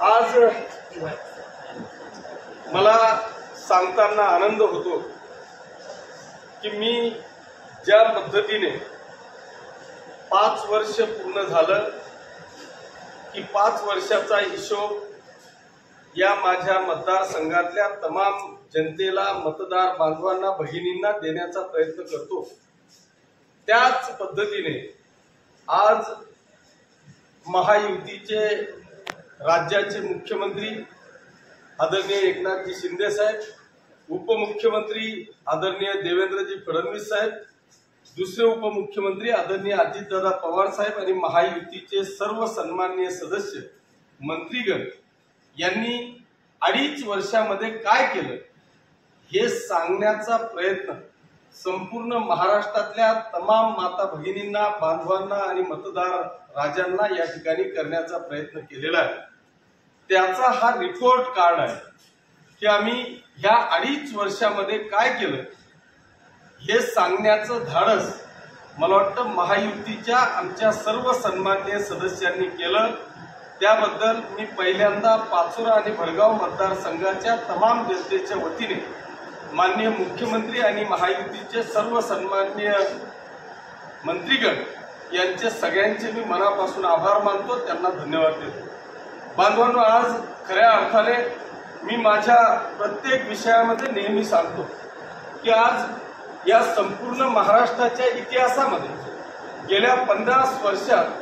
आज मला सांगताना आनंद होतो की मी ज्या पद्धतीने 5 वर्ष पूर्ण झालं की 5 वर्षाचा हिशोब या माझ्या मतदारसंघातल्या तमाम जनतेला, मतदार बांधवांना, भगिनींना देण्याचा प्रयत्न करतो। त्याच पद्धतीने आज महायुतीचे राज्याचे मुख्यमंत्री आदरणीय एकनाथजी शिंदे साहेब, उपमुख्यमंत्री आदरणीय देवेंद्रजी फडणवीस साहेब, दुसरे उपमुख्यमंत्री आदरणीय अजितदादा पवार साहेब आणि महायुतीचे सर्व सन्माननीय सदस्य मंत्रीगण यांनी 2.5 वर्षामध्ये काय केलं हे सांगण्याचा प्रयत्न संपूर्ण महाराष्ट्रातल्या तमाम माता भगिनींना, बांधवांना आणि मतदार राजांना या ठिकाणी करण्याचा प्रयत्न केलेला आहे। त्याचा हा रिपोर्ट कार्ड आहे की आम्ही ह्या 2.5 वर्षामध्ये काय केलं हे सांगण्याचं धाडस मला वाटतं महायुतीच्या आमच्या सर्व सन्माननीय सदस्यांनी केलं। त्याबद्दल मी पहिल्यांदा पाचोरा आणि भडगाव मतदारसंघाच्या तमाम जनतेच्या वतीने माननीय मुख्यमंत्री आणि महायुतीचे सर्व सन्माननीय मंत्रीगण यांचे सगळ्यांचे मी मनापासून आभार मानतो, त्यांना धन्यवाद देतो। बांधवांनो, आज खऱ्या अर्थाने मी माझ्या प्रत्येक विषयामध्ये नेहमी सांगतो की आज या संपूर्ण महाराष्ट्राच्या इतिहासामध्ये गेल्या 50 वर्षात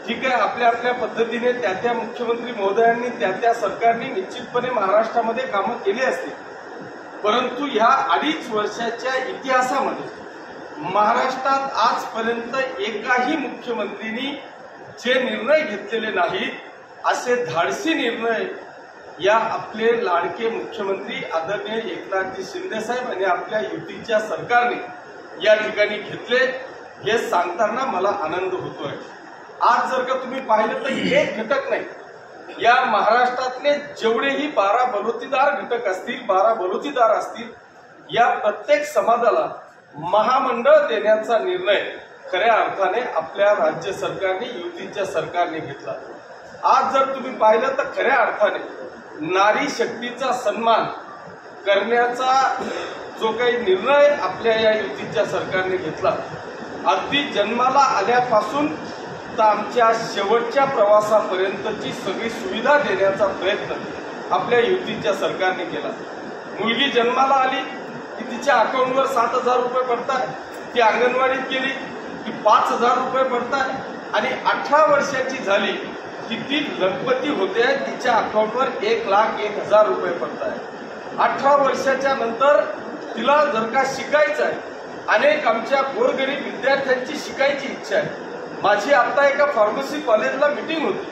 ठीक आहे, आपल्या आपल्या पद्धतीने त्या मुख्यमंत्री महोदयांनी त्या सरकारने निश्चितपणे महाराष्ट्रामध्ये कामं केली असतील, परंतु ह्या 2.5 वर्षाच्या इतिहासामध्ये महाराष्ट्रात आजपर्यंत एकाही मुख्यमंत्रींनी जे निर्णय घेतलेले नाहीत असे धाडसी निर्णय या आपले लाडके मुख्यमंत्री आदरणीय एकनाथजी शिंदे साहेब आणि आपल्या युतीच्या सरकारने या ठिकाणी घेतले हे सांगताना मला आनंद होतोय। आज जर का तुम्ही पाहिलं तर एक घटक नाही, या महाराष्ट्रातले जेवढेही 12 बलुतेदार घटक असतील, 12 बलुतेदार असतील, या प्रत्येक समाजाला महामंडळ देण्याचा निर्णय खऱ्या अर्थाने आपल्या राज्य सरकारने, युतीच्या सरकारने घेतला। आज जर तुम्ही पाहिलं तर खऱ्या अर्थाने नारी शक्तीचा सन्मान करण्याचा जो काही निर्णय आपल्या या युतीच्या सरकारने घेतला, अगदी जन्माला आल्यापासून तर आमच्या शेवटच्या प्रवासापर्यंतची सगळी सुविधा देण्याचा प्रयत्न आपल्या युतीच्या सरकारने केला। मुलगी जन्माला आली की तिच्या अकाउंटवर 7,000 रुपये पडतात, ती अंगणवाडीत गेली की 5,000 रुपये पडतात आणि 18 वर्षाची झाली की ती लखपती होते, तिच्या अकाउंटवर 1,01,000 रुपये पडतात। 18 वर्षाच्या नंतर तिला जर का शिकायचं आहे, अनेक आमच्या गोरगरीब विद्यार्थ्यांची शिकायची इच्छा आहे। माझी आता एका फार्मसी कॉलेजला मीटिंग होती,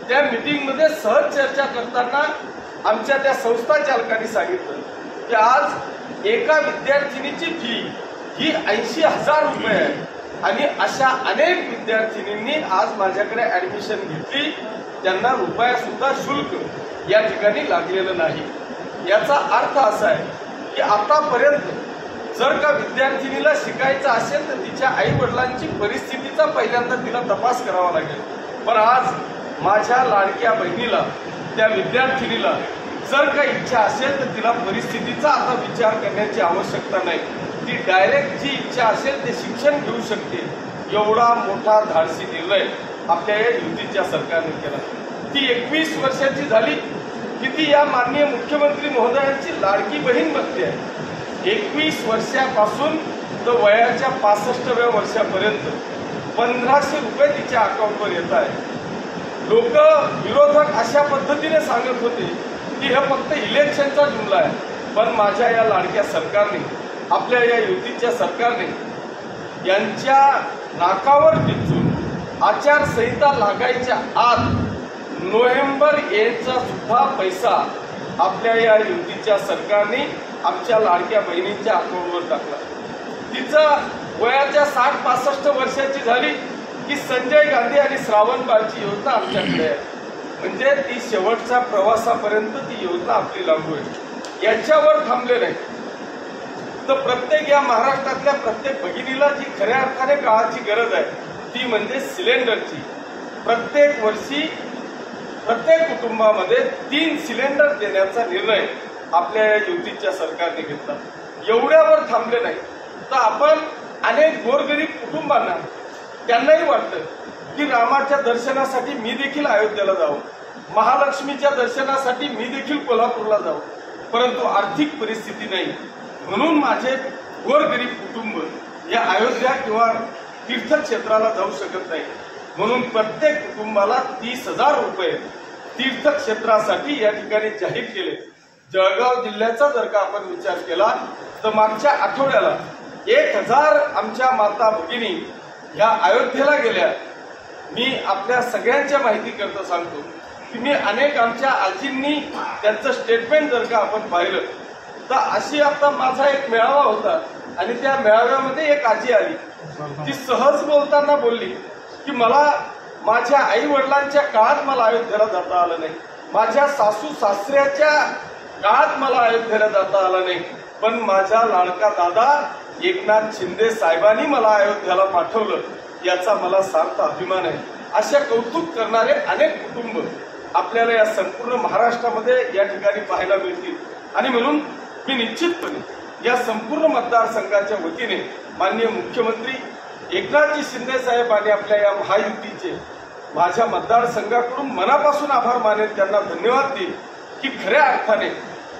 त्या मीटिंगमध्ये सहज चर्चा करताना आमच्या त्या संस्था चालकांनी सांगितलं की आज एका विद्यार्थिनीची फी ही 80,000 रुपये आहे आणि अशा अनेक विद्यार्थिनींनी आज माझ्याकडे ऍडमिशन घेतली, त्यांना रुपया सुद्धा शुल्क या ठिकाणी लागलेलं नाही। याचा अर्थ असा आहे की आतापर्यंत जर का विद्यार्थिनीला शिकायचं असेल तर तिच्या आई वडिलांची परिस्थितीचा पहिल्यांदा तिला तपास करावा लागेल, पण आज माझ्या लाडक्या बहिणीला, त्या विद्यार्थिनीला जर का इच्छा असेल तर तिला परिस्थितीचा आता विचार करण्याची आवश्यकता नाही, ती डायरेक्ट जी इच्छा असेल ते शिक्षण घेऊ शकते। एवढा मोठा धाडसी निर्णय आपल्या या युतीच्या सरकारने केला। ती 21 वर्षाची झाली की ती या माननीय मुख्यमंत्री महोदयांची लाडकी बहीण बनते आहे। 21 वर्षापासून तर वयाच्या 65व्या वर्षापर्यंत 1,500 रुपये तिच्या अकाउंटवर येत आहे। लोक विरोधक अशा पद्धतीने सांगत होते की हे फक्त इलेक्शनचा जुमला आहे, पण माझ्या या लाडक्या सरकारने, आपल्या या युतीच्या सरकारने यांच्या नाकावर टिचून आचारसंहिता लागायच्या आत नोव्हेंबर याचा सुद्धा पैसा आपल्या या युतीच्या सरकारने आमच्या लाडक्या बहिणींच्या अकाउंटवर टाकला। तिचं वयाच्या 60-65 वर्षाची झाली की संजय गांधी आणि श्रावणबाळची योजना आमच्याकडे आहे, म्हणजे ती शेवटच्या प्रवासापर्यंत ती योजना आपली लागू आहे। याच्यावर थांबले नाही तर प्रत्येक या महाराष्ट्रातल्या प्रत्येक भगिनीला जी खऱ्या अर्थाने काळाची गरज आहे ती म्हणजे सिलेंडरची। प्रत्येक वर्षी प्रत्येक कुटुंबामध्ये 3 सिलेंडर देण्याचा निर्णय आपल्या युतीच्या सरकारने घेतला। एवढ्यावर थांबले नाही तर आपण अनेक गोरगरीब कुटुंबांना त्यांनाही वाटतं की रामाच्या दर्शनासाठी मी देखील अयोध्येला जावं, महालक्ष्मीच्या दर्शनासाठी मी देखील कोल्हापूरला जावं, परंतु आर्थिक परिस्थिती नाही म्हणून माझे गोरगरीब कुटुंब या अयोध्या किंवा तीर्थक्षेत्राला जाऊ शकत नाही। म्हणून प्रत्येक कुटुंबाला 30,000 रुपये तीर्थक्षेत्रासाठी या ठिकाणी जाहीर केले। जळगाव जिल्ह्याचा जर का आपण विचार केला तर मागच्या आठवड्याला 1,000 आमच्या माता भगिनी ह्या अयोध्येला गेल्या। मी आपल्या सगळ्यांच्या माहितीकरता सांगतो की मी अनेक आमच्या आजींनी त्यांचं स्टेटमेंट जर का आपण पाहिलं तर अशी आता माझा एक मेळावा होता आणि त्या मेळाव्यामध्ये एक आजी आली, ती सहज बोलताना बोलली की मला माझ्या आई वडिलांच्या काळात मला अयोध्येला जाता आलं नाही, माझ्या सासू सासऱ्याच्या काळात मला अयोध्येला जाता आलं नाही, पण माझा लाडका दादा एकनाथ शिंदे साहेबांनी मला अयोध्येला पाठवलं, याचा मला सार्थ अभिमान आहे। अशा कौतुक करणारे अनेक कुटुंब आपल्याला या संपूर्ण महाराष्ट्रामध्ये या ठिकाणी पाहायला मिळतील आणि म्हणून मी निश्चितपणे या संपूर्ण मतदारसंघाच्या वतीने माननीय मुख्यमंत्री एकनाथजी शिंदे साहेब आणि आपल्या या महायुतीचे माझ्या मतदारसंघाकडून मनापासून आभार मानेल, त्यांना धन्यवाद देईल की खऱ्या अर्थाने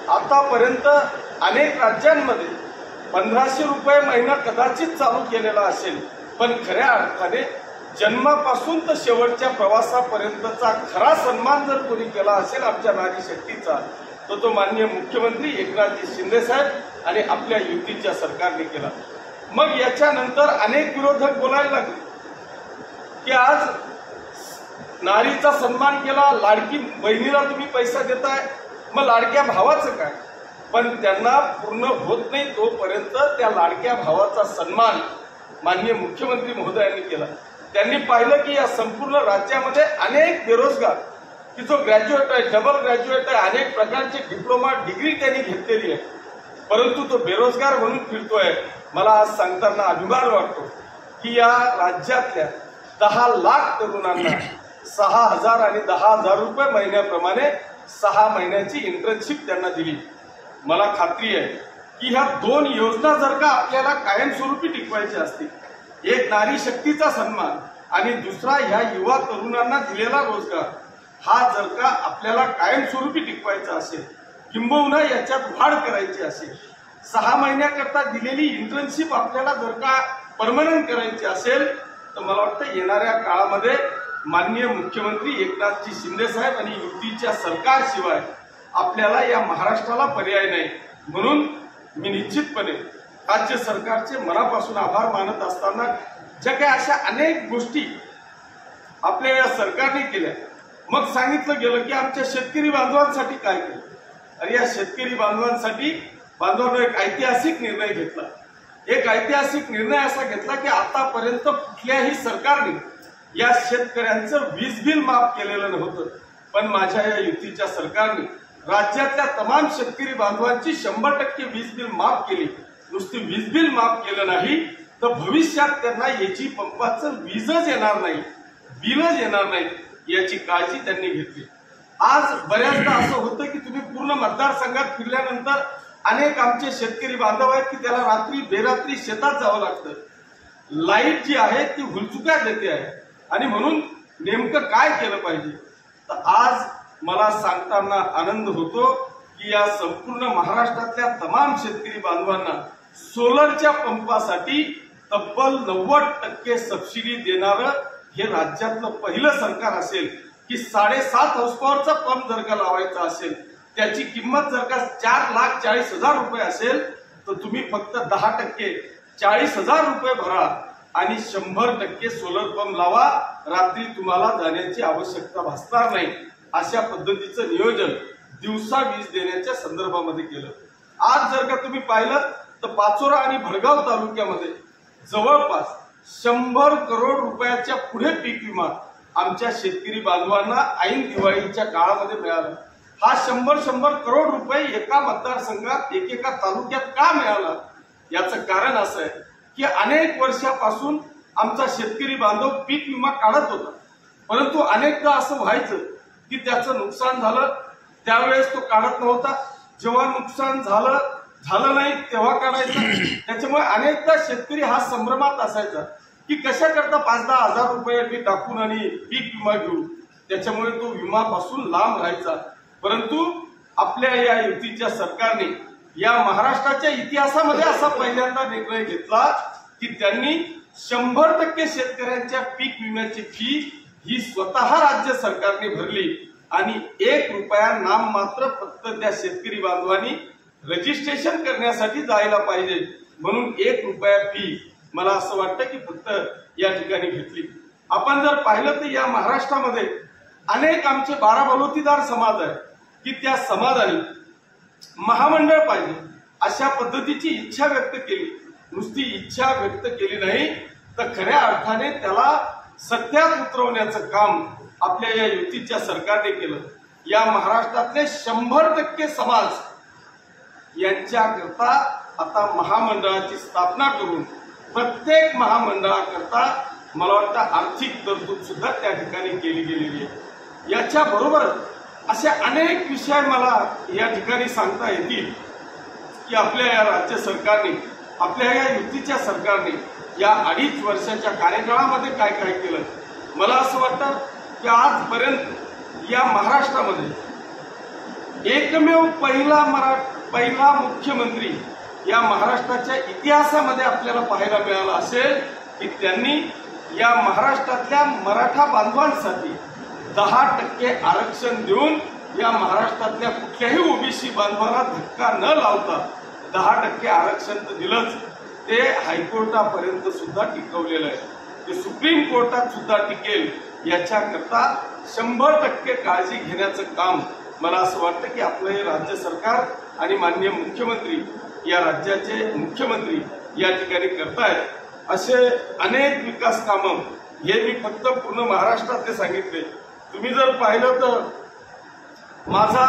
आतापर्यंत अनेक राज्यांमध्ये 1,500 रुपये महिना कदाचित चालू केलेला असेल, पण खऱ्या अर्थाने जन्मापासून तर शेवटच्या प्रवासापर्यंतचा खरा सन्मान जर कोणी केला असेल आमच्या नारी शक्तीचा तर तो माननीय मुख्यमंत्री एकनाथजी शिंदे साहेब आणि आपल्या युतीच्या सरकारने केला। मग याच्यानंतर अनेक विरोधक बोलायला लागले की आज नारीचा सन्मान केला, लाडकी बहिणीला तुम्ही पैसा देताय, मग लाडक्या भावाचं काय? पण त्यांना पूर्ण होत नाही तोपर्यंत त्या लाडक्या भावाचा सन्मान माननीय मुख्यमंत्री महोदयांनी केला। त्यांनी पाहिलं की या संपूर्ण राज्यामध्ये अनेक बेरोजगार की जो ग्रॅज्युएट आहे, डबल ग्रॅज्युएट आहे, अनेक प्रकारचे डिप्लोमा डिग्री त्यांनी घेतलेली आहे, परंतु तो बेरोजगार म्हणून फिरतोय। मला आज सांगताना अभिमान वाटतो की या राज्यातल्या 10 लाख तरुणांना 6,000 आणि 10,000 रुपये महिन्याप्रमाणे 6 महिन्याची इंटर्नशिप त्यांना दिली। मला खात्री आहे की ह्या 2 योजना जर का आपल्याला कायमस्वरूपी टिकवायच्या असतील, एक नारी शक्तीचा सन्मान आणि दुसरा ह्या युवा तरुणांना दिलेला रोजगार, हा जर का आपल्याला कायमस्वरूपी टिकवायचा असेल किंबहुना याच्यात वाढ करायची असेल, 6 महिन्याकरता दिलेली इंटर्नशिप आपल्याला जर का परमनंट करायची असेल तर मला वाटतं येणाऱ्या काळामध्ये माननीय मुख्यमंत्री एकनाथजी शिंदे साहेब आणि युतीच्या सरकारशिवाय आपल्याला या महाराष्ट्राला पर्याय नाही। म्हणून मी निश्चितपणे राज्य सरकारचे मनापासून आभार मानत असताना ज्या काही अशा अनेक गोष्टी आपल्या या सरकारने केल्या, मग सांगितलं गेलं की आमच्या शेतकरी बांधवांसाठी काय केलं। अरे या शेतकरी बांधवांनी एक ऐतिहासिक निर्णय घेतला। एक ऐतिहासिक निर्णय असा घेतला की आतापर्यंत कुठल्याही सरकारने या शेतकऱ्यांचं वीज बिल माफ केलेलं नव्हतं, पण माझ्या या युतीच्या सरकारने राज्यातल्या तमाम शेतकरी बांधवांची 100% वीज बिल माफ केली। नुसती वीज बिल माफ केलं नाही तर भविष्यात त्यांना याची पंपाचं वीजच येणार नाही, बिलच येणार नाही याची काळजी त्यांनी घेतली। आज बऱ्याचदा असं होतं की तुम्ही पूर्ण मतदारसंघात फिरल्यानंतर अनेक आमचे शेतकरी बांधव आहेत की त्याला रात्री बेरात्री शेतात जावं लागतं, लाईट जी आहे ती हुलचुक्या देते आहे आणि म्हणून नेमकं काय केलं पाहिजे। तर आज मला सांगताना आनंद होतो की या संपूर्ण महाराष्ट्रातल्या तमाम शेतकरी बांधवांना सोलरच्या पंपासाठी तब्बल 90% सबसिडी देणारं हे राज्यातलं पहिलं सरकार असेल की 7.5 हॉर्स पॉवरचा पंप जर का लावायचा असेल त्याची किंमत जर का 4,40,000 रुपये असेल तर तुम्ही फक्त 10% 40,000 रुपये भरा आणि 100% सोलर पंप लावा, रात्री तुम्हाला जाण्याची आवश्यकता भासणार नाही। अशा पद्धतीचं नियोजन दिवसा वीज देण्याच्या संदर्भामध्ये केलं। आज जर का तुम्ही पाहिलं तर पाचोरा आणि भडगाव तालुक्यामध्ये जवळपास 100 करोड रुपयाच्या पुढे पीक विमा आमच्या शेतकरी बांधवांना ऐन दिवाळीच्या काळामध्ये मिळाला। हा 100 करोड रुपये एका मतदारसंघात एकेका तालुक्यात का मिळाला याचं कारण असं आहे की अनेक वर्षापासून आमचा शेतकरी बांधव पीक विमा काढत होता, परंतु अनेकदा असं व्हायचं की त्याचं नुकसान झालं त्यावेळेस तो काढत नव्हता, जेव्हा नुकसान झालं नाही तेव्हा काढायचा. त्याच्यामुळे अनेकदा शेतकरी हा संभ्रमात असायचा की कशा करता 5-10 हजार रुपये मी टाकून आणि पीक विमा घेऊ. त्याच्यामुळे तो विमापासून लांब राहायचा. परंतु आपल्या या युतीच्या सरकारने या महाराष्ट्राच्या इतिहासामध्ये असा पहिल्यांदा निर्णय घेतला की त्यांनी 100% शेतकऱ्यांच्या पीक विम्याची फी ही स्वतः राज्य सरकारने भरली आणि 1 रुपया नाममात्र फक्त त्या शेतकरी बांधवांनी रजिस्ट्रेशन करण्यासाठी जायला पाहिजे म्हणून 1 रुपया फी मला असं वाटतं की फक्त या ठिकाणी घेतली. आपण जर पाहिलं तर या महाराष्ट्रामध्ये अनेक आमचे 12 बलुतेदार समाज आहे की त्या समाजाने महामंडळ पाहिजे अशा पद्धतीची इच्छा व्यक्त केली. नुसती इच्छा व्यक्त केली नाही तर खऱ्या अर्थाने त्याला सत्यात उतरवण्याचं काम आपल्या या युतीच्या सरकारने केलं. या महाराष्ट्रातले 100% समाज यांच्याकरता आता महामंडळाची स्थापना करून प्रत्येक महामंडळाकरता मला वाटतं आर्थिक तरतूद सुद्धा त्या ठिकाणी केली गेलेली आहे. याच्या बरोबर असे अनेक विषय मला या ठिकाणी सांगता येतील की आपल्या या राज्य सरकारने आपल्या या युतीच्या सरकारने या 2.5 वर्षाच्या कार्यकाळामध्ये काय काय केलं. मला असं वाटतं की आजपर्यंत या महाराष्ट्रामध्ये एकमेव पहिला मुख्यमंत्री या महाराष्ट्राच्या इतिहासामध्ये आपल्याला पाहायला मिळाला असेल की त्यांनी या महाराष्ट्रातल्या मराठा बांधवांसाठी 10% आरक्षण देऊन या महाराष्ट्रातल्या कुठल्याही ओबीसी बांधवांना धक्का न लावता 10% आरक्षण तर दिलंच, ते हायकोर्टापर्यंत सुद्धा टिकवलेलं आहे. ते सुप्रीम कोर्टात सुद्धा टिकेल याच्याकरता 100% काळजी घेण्याचं काम मला असं वाटतं की आपलं हे राज्य सरकार आणि माननीय मुख्यमंत्री या राज्याचे मुख्यमंत्री या ठिकाणी करतायत. असे अनेक विकास कामं हे मी फक्त पूर्ण महाराष्ट्रातले सांगितले. तुम्ही जर पाहिलं तर माझा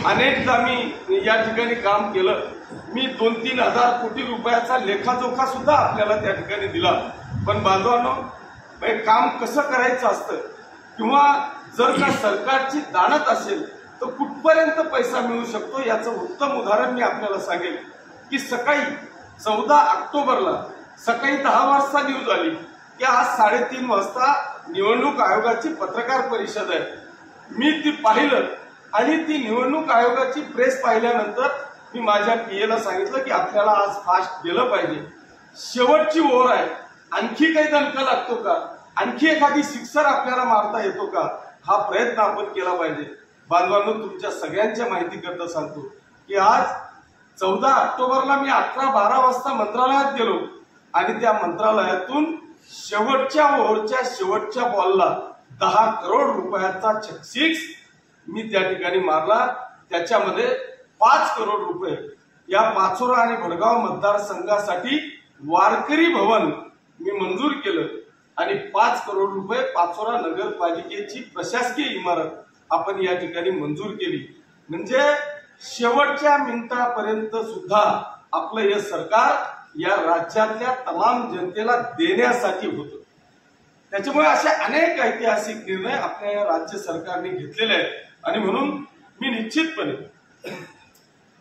अनेकदा मी या ठिकाणी काम केलं. मी 2-3 हजार कोटी रुपयाचा लेखाजोखा सुद्धा आपल्याला त्या ठिकाणी दिला. पण बांधवांनो, काम कसं करायचं असतं किंवा जर का सरकारची दानत असेल तर कुठपर्यंत पैसा मिळू शकतो याचं उत्तम उदाहरण मी आपल्याला सांगेल की सकाळी 14 ऑक्टोबरला सकाळी 10 वाजता न्यूज आली की आज 3:30 वाजता निवडणूक आयोगाची पत्रकार परिषद आहे. मी ती पाहिलं आणि ती निवडणूक आयोगाची प्रेस पाहिल्यानंतर मी माझ्या पीएला सांगितलं की आपल्याला आज फास्ट गेलं पाहिजे. शेवटची ओव्हर आहे, आणखी काही दणका लागतो का, आणखी एखादी सिक्सर आपल्याला मारता येतो का, हा प्रयत्न आपण केला पाहिजे. बांधवांनो, तुमच्या सगळ्यांच्या माहिती करता सांगतो की आज 14 ऑक्टोबरला मी 11-12 वाजता मंत्रालयात गेलो आणि त्या मंत्रालयातून शेवटच्या ओव्हरच्या शेवटच्या बॉलला 10 करोड रुपयाचा सिक्स मी त्या ठिकाणी मारला. त्याच्यामध्ये 5 करोड रुपये या पाचोरा आणि भडगाव मतदारसंघासाठी वारकरी भवन मी मंजूर केलं आणि 5 करोड रुपये पाचोरा नगरपालिकेची प्रशासकीय इमारत आपण या ठिकाणी मंजूर केली. म्हणजे शेवटच्या मिनिटापर्यंत सुद्धा आपलं हे सरकार या राज्यातल्या तमाम जनतेला देण्यासाठी होतं. त्याच्यामुळे असे अनेक ऐतिहासिक निर्णय आपल्या या राज्य सरकारने घेतलेले आहेत आणि म्हणून मी निश्चितपणे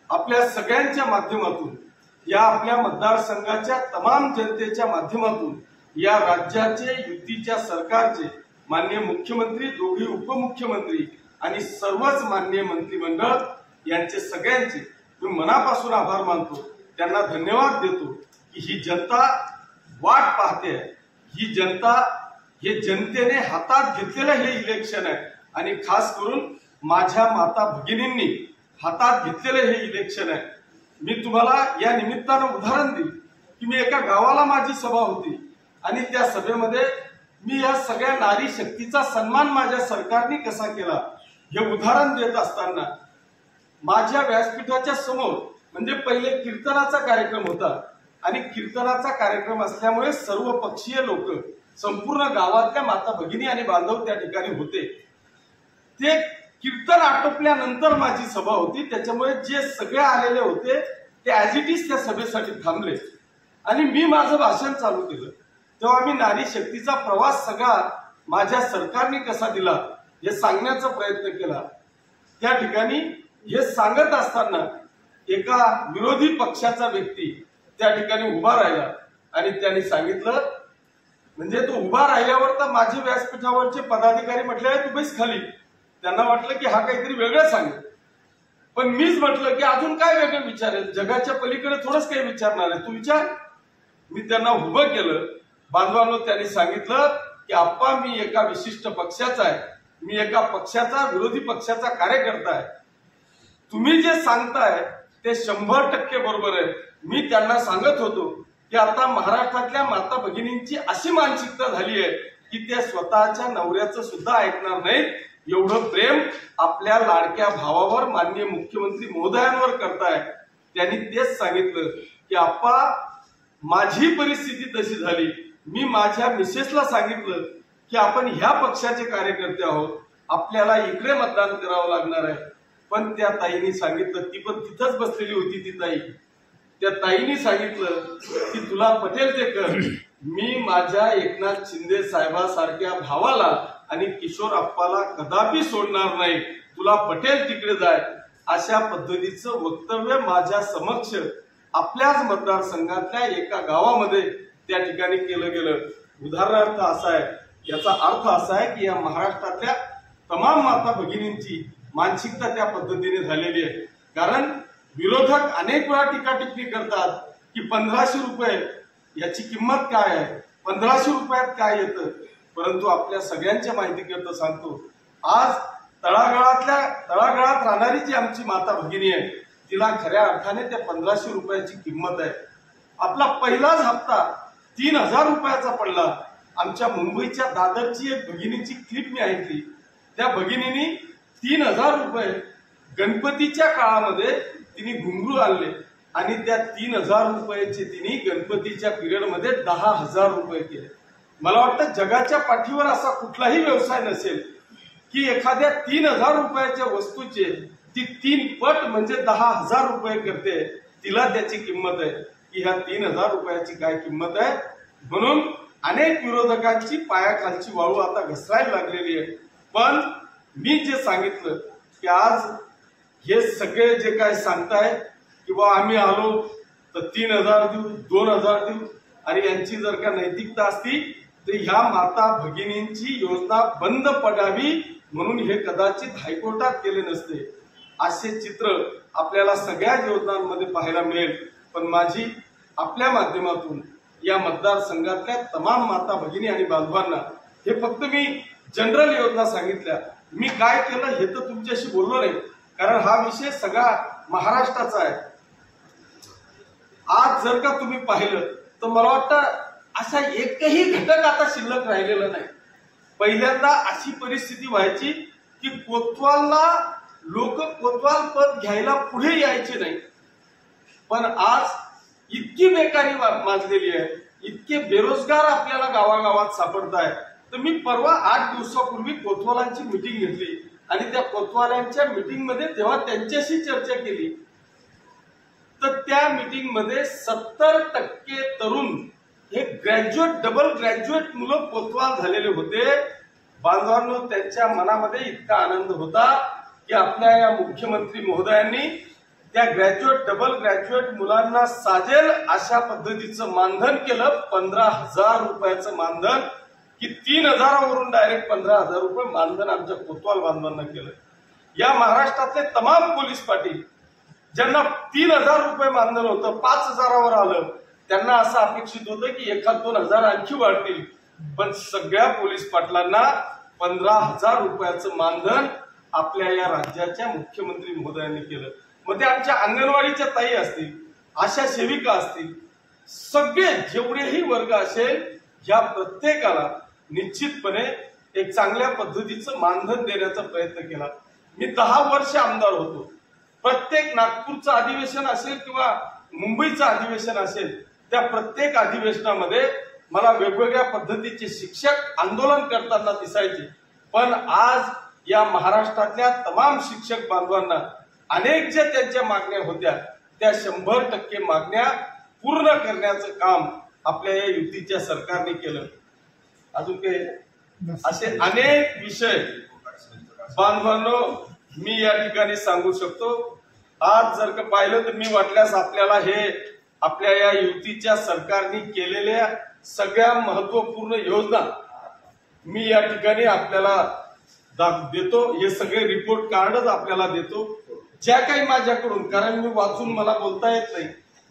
आपल्या सगळ्यांच्या माध्यमातून या आपल्या मतदारसंघाच्या तमाम जनतेच्या माध्यमातून या राज्याचे युतीच्या सरकारचे माननीय मुख्यमंत्री, दोघे उपमुख्यमंत्री आणि सर्वच माननीय मंत्रिमंडळ यांचे सगळ्यांचे मी मनापासून आभार मानतो. त्यांना धन्यवाद देतो की ही जनता वाट पाहते. ही जनता, हे जनतेने हातात घेतलेलं हे इलेक्शन आहे आणि खास करून माझ्या माता भगिनींनी हातात घेतलेलं हे इलेक्शन आहे. मी तुम्हाला या निमित्तानं उदाहरण देईल की मी एका गावाला माझी सभा होती आणि त्या सभेमध्ये मी या सगळ्या नारी शक्तीचा सन्मान माझ्या सरकारने कसा केला हे उदाहरण देत असताना माझ्या व्यासपीठाच्या समोर म्हणजे पहिले कीर्तनाचा कार्यक्रम होता आणि कीर्तनाचा कार्यक्रम असल्यामुळे सर्व पक्षीय लोक, संपूर्ण गावातल्या माता भगिनी आणि बांधव त्या ठिकाणी होते. ते कीर्तन आटोपल्यानंतर माझी सभा होती, त्याच्यामुळे जे सगळे आलेले होते ते ऍज इट इज त्या सभेसाठी थांबले आणि मी माझं भाषण चालू केलं. तेव्हा मी नारी शक्तीचा प्रवास सगळा माझ्या सरकारने कसा दिला हे सांगण्याचा प्रयत्न केला। त्या ठिकाणी हे सांगत असताना एका विरोधी पक्षाचा व्यक्ती त्या ठिकाणी उभा राहिला आणि त्यांनी सांगितलं, म्हणजे तो उभा राहिल्यावर तर माझे व्यासपीठावरचे पदाधिकारी म्हटले तू बैस खाली। त्यांना वाटलं की हा काहीतरी वेगळं सांगेल, पण मीच म्हटलं की अजून काय वेगळं विचारेल, जगाच्या पलीकडे थोडंच काही विचारणार आहे, तू विचार। मी त्यांना उभं केलं। बांधवांनो, त्यांनी सांगितलं की आप्पा मी एका विशिष्ट पक्षाचा आहे, मी एका पक्षाचा विरोधी पक्षाचा कार्यकर्ता आहे, तुम्ही जे सांगताय ते 100% बरोबर आहे। मी त्यांना सांगत होतो की आता महाराष्ट्रातल्या माता भगिनींची अशी मानसिकता झाली आहे की त्या स्वतःच्या नवऱ्याचं सुद्धा ऐकणार नाहीत, एवढं प्रेम आपल्या लाडक्या भावावर माननीय मुख्यमंत्री महोदयांवर करताय। त्यांनी तेच सांगितलं की आप्पा माझी परिस्थिती तशी झाली, मी माझ्या मिसेसला सांगितलं की आपण ह्या पक्षाचे कार्यकर्ते आहोत, आपल्याला इकडे मतदान करावं लागणार आहे, पण त्या ताईंनी सांगितलं, ती पण तिथंच बसलेली होती ती ताई, त्या ताईंनी सांगितलं की तुला पटेल ते कर, मी माझ्या एकनाथ शिंदे साहेबांसारख्या भावाला आणि किशोर अप्पाला कदापि सोडणार नाही, तुला पटेल तिकडे जाय। अशा पद्धतीचं वक्तव्य माझ्या समक्ष आपल्याच मतदारसंघातल्या एका गावामध्ये त्या ठिकाणी केलं गेलं। उदाहरणार्थ असा आहे, याचा अर्थ असा आहे की या महाराष्ट्रातल्या तमाम माता भगिनींची मानसिकता त्या पद्धतीने झालेली आहे। कारण विरोधक अनेक वेळा टीका टिप्पणी करतात की 1500 रुपये याची किंमत काय आहे, 1500 रुपयात काय येतं, परंतु आपल्या सगळ्यांच्या माहितीकरता सांगतो, आज तळागाळात राहणारी जी आमची माता भगिनी आहे तिला खऱ्या अर्थाने त्या 1500 रुपयाची किंमत आहे। आपला पहिलाच हप्ता 3000 रुपयाचा पडला। आमच्या मुंबईच्या दादरची एक भगिनीची क्लिप मी ऐकली, त्या भगिनींनी 3000 रुपये गणपतीच्या काळामध्ये तिने घुंगरू आणले आणि त्या 3000 रुपयाचे तिने गणपतीच्या पिरियडमध्ये 10,000 रुपये केले। मला वाटतं जगाच्या पाठीवर असा कुठलाही व्यवसाय नसेल की एखाद्या 3000 रुपयाच्या वस्तूचे ती 3 पट म्हणजे 10,000 रुपये करते, तिला त्याची किंमत आहे की ह्या 3000 रुपयाची काय किंमत आहे। म्हणून अनेक विरोधकांची पायाखालची वाळू आता घसरायला लागलेली आहे। पण मी जे सांगितलं की आज हे सगळे जे काय सांगताय किंवा आम्ही आलो तर 3000 देऊ, 2000 देऊ, आणि यांची जर का नैतिकता असती तर ह्या माता भगिनींची योजना बंद पडावी म्हणून हे कदाचित हायकोर्टात गेले नसते। असे चित्र आपल्याला सगळ्या योजनांमध्ये पाहायला मिळेल। पण माझी आपल्या माध्यमातून या मतदारसंघातल्या तमाम माता भगिनी आणि बांधवांना हे फक्त मी जनरल योजना सांगितल्या, मी काय केलं हे तर तुमच्याशी बोललो नाही, कारण हा विषय सगळा महाराष्ट्राचा आहे। आज जर का तुम्ही पाहिलं तर मला वाटतं असा एकही घटक आता शिल्लक राहिलेला नाही। पहिल्यांदा अशी परिस्थिती व्हायची की कोतवालला लोक कोतवाल पद घ्यायला पुढे यायचे नाही, पण आज इतकी बेकारी माजलेली आहे, इतके बेरोजगार आपल्याला गावागावात सापडताय। तर मी परवा 8 दिवसापूर्वी कोतवालांची मीटिंग घेतली आणि त्या कोतवालांच्या मीटिंग मध्ये तेव्हा त्यांच्याशी चर्चा केली, तर त्या मीटिंग मध्ये 70% तरुण हे ग्रॅज्युएट, डबल ग्रॅज्युएट मुलं कोतवाल झालेले होते। बांधवांनो, त्यांच्या मनामध्ये इतका आनंद होता की आपल्या या मुख्यमंत्री महोदयांनी त्या ग्रॅज्युएट, डबल ग्रॅज्युएट मुलांना साजेल अशा पद्धतीचं मानधन केलं, 15,000 रुपयाचं मानधन, की 3000 वरून डायरेक्ट 15,000 रुपये मानधन आमच्या कोतवाल बांधवांना केलं। या महाराष्ट्रातले तमाम पोलीस पाटील ज्यांना 3000 रुपये मानधन होतं 5000 वर आलं, त्यांना असं अपेक्षित होतं की 1-2 आणखी वाढतील, पण सगळ्या पोलीस पाटलांना 15,000 रुपयाचं मानधन आपल्या या राज्याच्या मुख्यमंत्री महोदयांनी केलं। मग ते आमच्या अंगणवाडीच्या ताई असतील, आशा सेविका असतील, सगळे जेवढेही वर्ग असेल, या प्रत्येकाला निश्चितपणे एक चांगल्या पद्धतीचं मानधन देण्याचा प्रयत्न केला। मी 10 वर्ष आमदार होतो, प्रत्येक नागपूरचं अधिवेशन असेल किंवा मुंबईचं अधिवेशन असेल, त्या प्रत्येक अधिवेशनामध्ये मला वेगवेगळ्या पद्धतीचे शिक्षक आंदोलन करताना दिसायचे। पण आज या महाराष्ट्रातल्या तमाम शिक्षक बांधवांना अनेक ज्या त्यांच्या मागण्या होत्या त्या 100% मागण्या पूर्ण करण्याचं काम आपल्या या युतीच्या सरकारने केलं। अजून काही असे अनेक विषय बांधवांनो, मी या ठिकाणी सांगू शकतो, आज जर का पाहिलं तर मी वाटल्यास आपल्याला हे आपल्या या युतीच्या सरकारने केलेल्या सगळ्या महत्वपूर्ण योजना मी या ठिकाणी आपल्याला देतो. हे सगळे रिपोर्ट कार्डच आपल्याला देतो, ज्या काही माझ्याकडून, कारण मी वाचून मला बोलता येत नाही,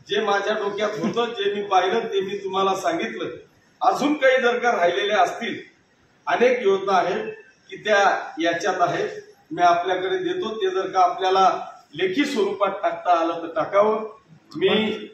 जे माझ्या डोक्यात होतं, जे मी पाहिलं ते मी तुम्हाला सांगितलं. अजून काही जर का राहिलेले असतील, अनेक योजना आहेत की त्या याच्यात आहेत, मी आपल्याकडे देतो. ते जर का आपल्याला लेखी स्वरूपात टाकता आलं तर टाकावं. मी